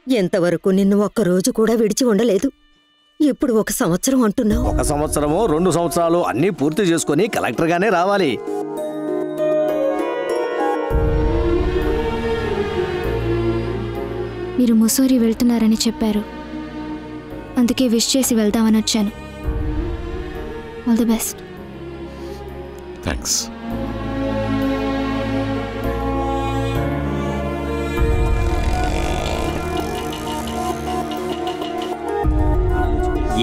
ఎంతవరకు నిన్ను ఒక్కరోజు కూడా విడిచి ఉండలేదు. ఇప్పుడు 1 సంవత్సరం అంటున్నావు. 1 సంవత్సరమో 2 సంవత్సరాలు అన్నీ పూర్తి చేసుకుని కలెక్టర్గానే రావాలి. మీరు ముసోరి వెళ్తున్నారని చెప్పారు, అందుకే విష్ చేసి వెళ్దామని వచ్చాను. All the best. థ్యాంక్స్.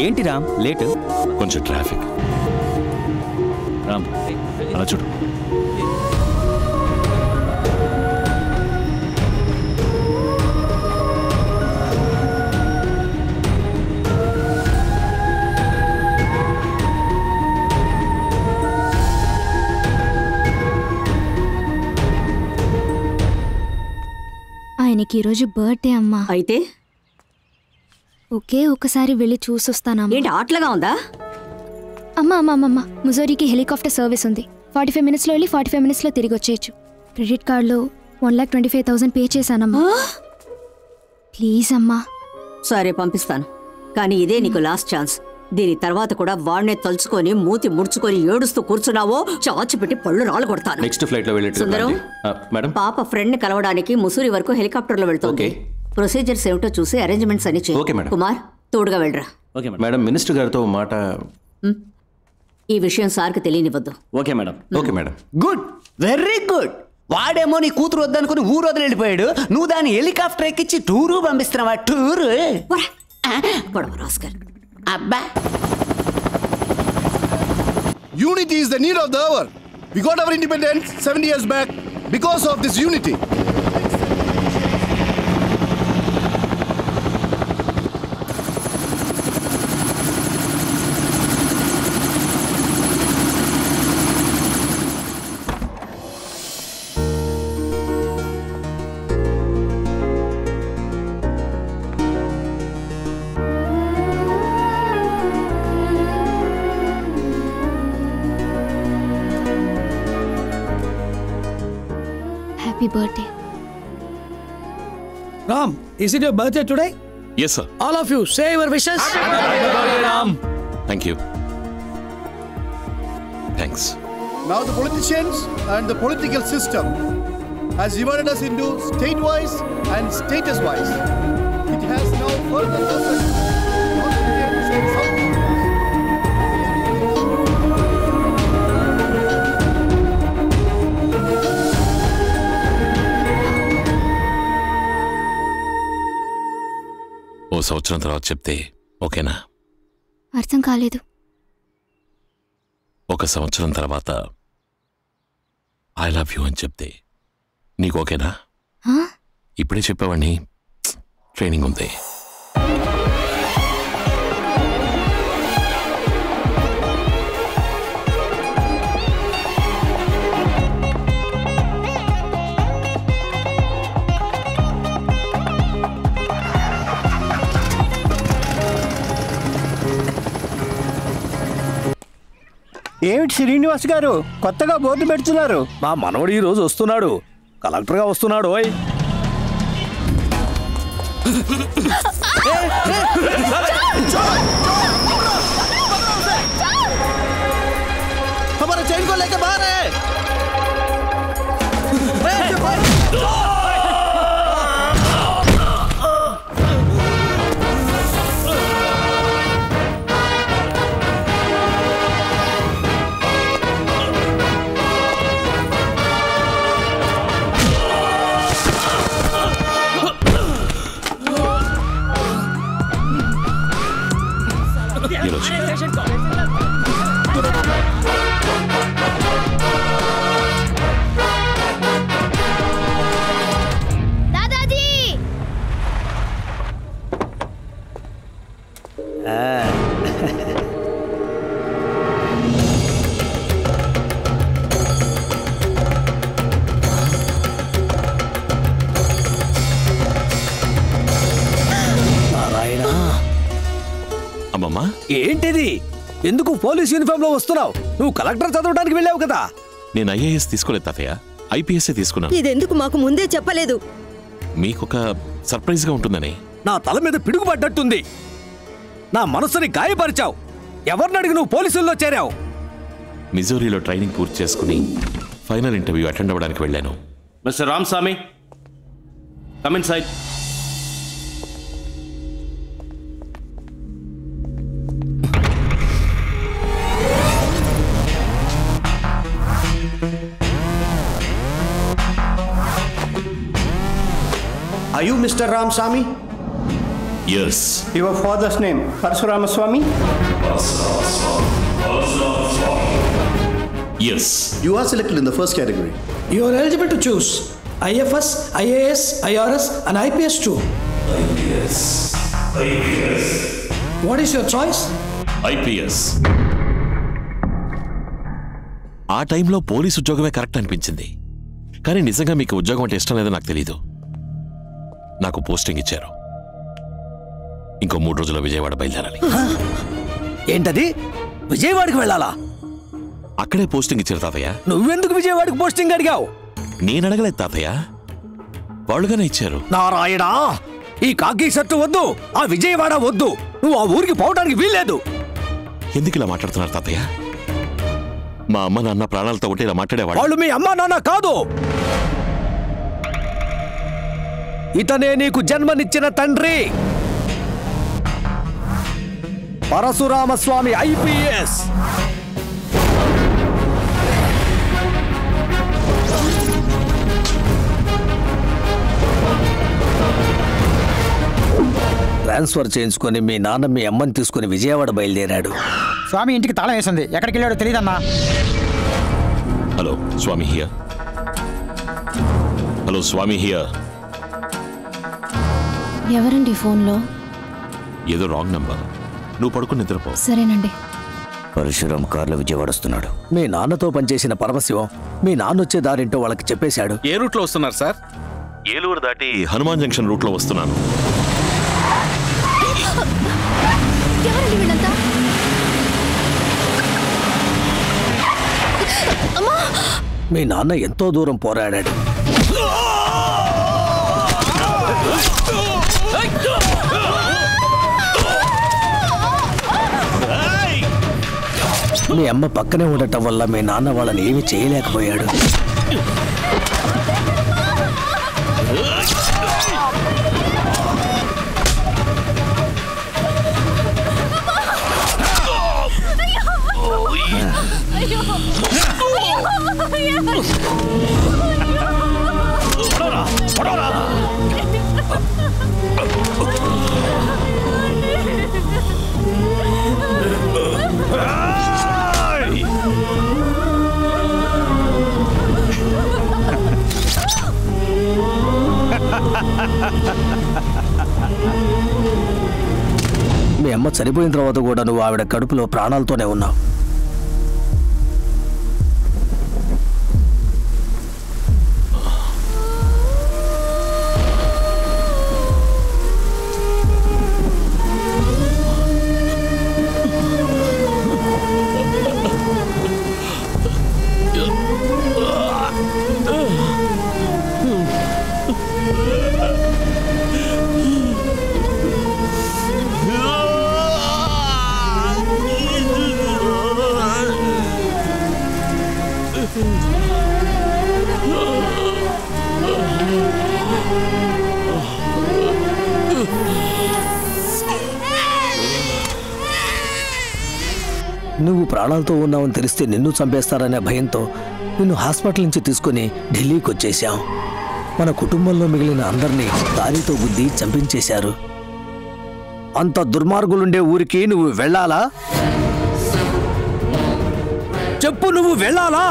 ఏంటి రామ్ లేటు? కొంచెం ట్రాఫిక్. రామ్ అలా చూడు. ఆయనకి ఈరోజు బర్త్డే అమ్మా. అయితే ఒకసారి వెళ్ళి చూసొస్తానమ్మా. ఏంటి ఆటలుగా ఉందా? అమ్మా ముజోరీకి హెలికాప్టర్ సర్వీస్ ఉంది. 45 మినిట్స్లో వెళ్ళి 45 మినిట్స్లో తిరిగి వచ్చేయచ్చు. క్రెడిట్ కార్డులో 1,25,000 పే చేశానమ్మా. ప్లీజ్ అమ్మా. సరే పంపిస్తాను, కానీ ఇదే నీకు లాస్ట్ ఛాన్స్. దీని తర్వాత కూడా వాడినే తలుచుకొని మూతి ముడుచుకొని ఏడుస్తూ కూర్చున్నావో చాచి పెట్టి పళ్ళు రాళ్ళు కొడతాను. నెక్స్ట్ ఫ్లైట్ లో వెళ్ళి సుందరం, మేడం పాప ఫ్రెండ్ ని కలవడానికి ముసూరి వరకు హెలికాప్టర్ లో వెళ్తుంది. ప్రొసీజర్స్ ఏమిటో చూసి అరేంజ్మెంట్స్ అన్ని చేయి. Okay madam. కుమార్ తోడుగా వెళ్ళరా. మేడం మినిస్టర్ గారితో మాట. ఈ విషయం సార్కి తెలియనివ్వద్దు. Okay madam. Okay madam. Good, very good. వాడేమో నీ కూతురు వద్దనుకుని ఊరు వదిలి వెళ్ళిపోయాడు. నువ్వు దాన్ని హెలికాప్టర్ ఎక్కించి టూరు పంపిస్తున్నావా? టూరు అబ్బా. Unity is the need of the hour. We got our independence 70 years back because of this unity. Happy birthday. Ram, is it your birthday today? Yes, sir. All of you, say your wishes. Happy birthday, Ram. Thank you. Thanks. Now the politicians and the political system has divided us into state-wise and status-wise. It has now further lessened North Indians and South Indians. ఓ సంవత్సరం తర్వాత చెప్తే ఓకేనా? అర్థం కాలేదు. 1 సంవత్సరం తర్వాత I love you అని చెప్తే నీకు ఓకేనా? ఇప్పుడే చెప్పేవాడిని, ట్రైనింగ్ ఉంది. ఏమిటి శ్రీనివాస్ గారు కొత్తగా బోర్డు పెడుతున్నారు? మా మనవడు ఈ రోజు వస్తున్నాడు, కలెక్టర్గా వస్తున్నాడు. ఓయ్ हमारा चैन को लेके बाहर है। దాదాజీ అమ్మమ్మా, ఏంటిది? ఎందుకు పోలీస్ యూనిఫామ్ లో వస్తున్నావు? నువ్వు కలెక్టర్ చదవడానికి వెళ్ళావు కదా. నేను ఐఏఎస్ తీసుకోలేదు తాతయ్య, ఐపీఎస్ఏ తీసుకున్నాను. ఇదెందుకు మాకు ముందే చెప్పలేదు? మీకొక సర్ప్రైజ్ గా ఉంటుందని. నా తల మీద పిడుగుపడ్డట్టుంది. నా మనసుని గాయపరిచావు. ఎవరిని అడిగి నువ్వు పోలీసుల్లో చేరావు? మిజోరీలో ట్రైనింగ్ పూర్తి చేసుకుని ఫైనల్ ఇంటర్వ్యూ అటెండ్ అవ్వడానికి వెళ్ళాను. Mister Ramaswamy, come in side. Are you Mr. Ramaswamy? Yes. Your father's name, Parashuramaswamy? Yes. You are selected in the first category. You are eligible to choose IFS, IAS, IRS, and IPS too. IPS. What is your choice? IPS. ఆ టైంలో police ఉద్యోగమే correct అనిపించింది. కానీ నిజంగా మీకు ఉద్యోగం అంటే ఇష్టం లేదో నాకు తెలీదు. నాకు పోస్టింగ్ ఇచ్చారు. ఇంకో 3 రోజుల్లో విజయవాడ బయలుదేరాలి. ఏంటది? విజయవాడకి వెళ్ళాలా? అక్కడే పోస్టింగ్ ఇచ్చారు తాతయ్య. నువ్వెందుకు విజయవాడకి పోస్టింగ్ అడిగావు? నేను అడగలేదు తాతయ్య, వాళ్ళుగానే ఇచ్చారు. నారాయణా, ఈ కాకి షర్టు వద్దు, ఆ విజయవాడ వద్దు. నువ్వు ఆ ఊరికి పోవడానికి వీల్లేదు. ఎందుకు ఇలా మాట్లాడుతున్నారు తాతయ్య? మా అమ్మ నాన్న ప్రాణాలతో ఉంటే ఇలా మాట్లాడేవాళ్ళు. వాళ్ళు మీ అమ్మా నాన్న కాదు. ఇతనే నీకు జన్మనిచ్చిన తండ్రి, పరశురామస్వామి IPS. ట్రాన్స్ఫర్ చేయించుకొని మీ నాన్న మీ అమ్మని తీసుకుని విజయవాడ బయలుదేరాడు. స్వామి ఇంటికి తాళం వేసింది, ఎక్కడికి వెళ్ళాడో తెలియదన్నా. Hello Swami here. Hello Swami here. ఎవరండి ఫోన్లో? ఏదో రాంగ్ నంబర్. నువ్వు పడుకుని నిద్రపో. సరేనండి. పరశురామ్ కార్లో విజయవాడ వస్తున్నాడు. మీ నాన్నతో పనిచేసిన పరమశివం మీ నాన్న వచ్చే దారింటో వాళ్ళకి చెప్పేశాడు. ఏ రూట్లో వస్తున్నారు సార్? ఏలూరు దాటి హనుమాన్ జంక్షన్ రూట్లో వస్తున్నాను. ఎవరండి వీళ్ళంతా? మీ నాన్న ఎంతో దూరం పోరాడాడు. మీ అమ్మ పక్కనే ఉండటం వల్ల మీ నాన్న వాళ్ళని ఏమీ చేయలేకపోయాడు. మీ అమ్మ చనిపోయిన తర్వాత కూడా నువ్వు ఆవిడ కడుపులో ప్రాణాలతోనే ఉన్నావు. నువ్వు ప్రాణాలతో ఉన్నావని తెలిస్తే నిన్ను చంపేస్తారనే భయంతో నిన్ను హాస్పిటల్ నుంచి తీసుకుని ఢిల్లీకి వచ్చేశాం. మన కుటుంబంలో మిగిలిన అందరినీ దారితో గుద్ది చంపించేశారు. అంత దుర్మార్గులుండే ఊరికి నువ్వు వెళ్ళాలా? చెప్పు, నువ్వు వెళ్ళాలా?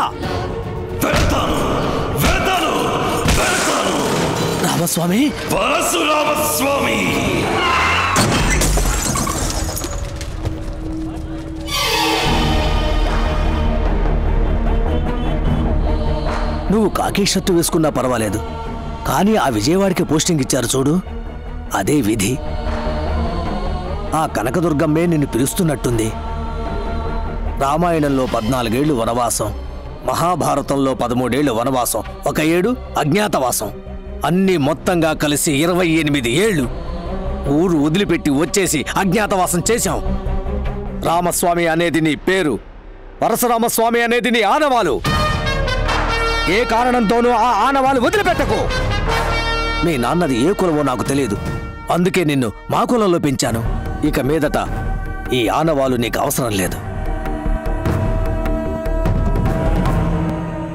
రామస్వామి, పరశురామస్వామి. నువ్వు కాకి షర్టు వేసుకున్నా పర్వాలేదు, కానీ ఆ విజయవాడకి పోస్టింగ్ ఇచ్చారు చూడు, అదే విధి. ఆ కనకదుర్గమ్మే నిన్ను పిలుస్తున్నట్టుంది. రామాయణంలో 14 ఏళ్లు వనవాసం, మహాభారతంలో 13 ఏళ్లు వనవాసం, 1 ఏడు అజ్ఞాతవాసం, అన్నీ మొత్తంగా కలిసి 28 ఏళ్లు. ఊరు వదిలిపెట్టి వచ్చేసి అజ్ఞాతవాసం చేశాం. రామస్వామి అనేది నీ పేరు, పరశురామస్వామి అనేది నీ ఆనవాలు. ఏ కారణంతోనూ ఆ ఆనవాలు వదిలిపెట్టకు. మీ నాన్నది ఏ కులమో నాకు తెలియదు, అందుకే నిన్ను మా కులంలో పెంచాను. ఇక మీదట ఈ ఆనవాలు నీకు అవసరం లేదు.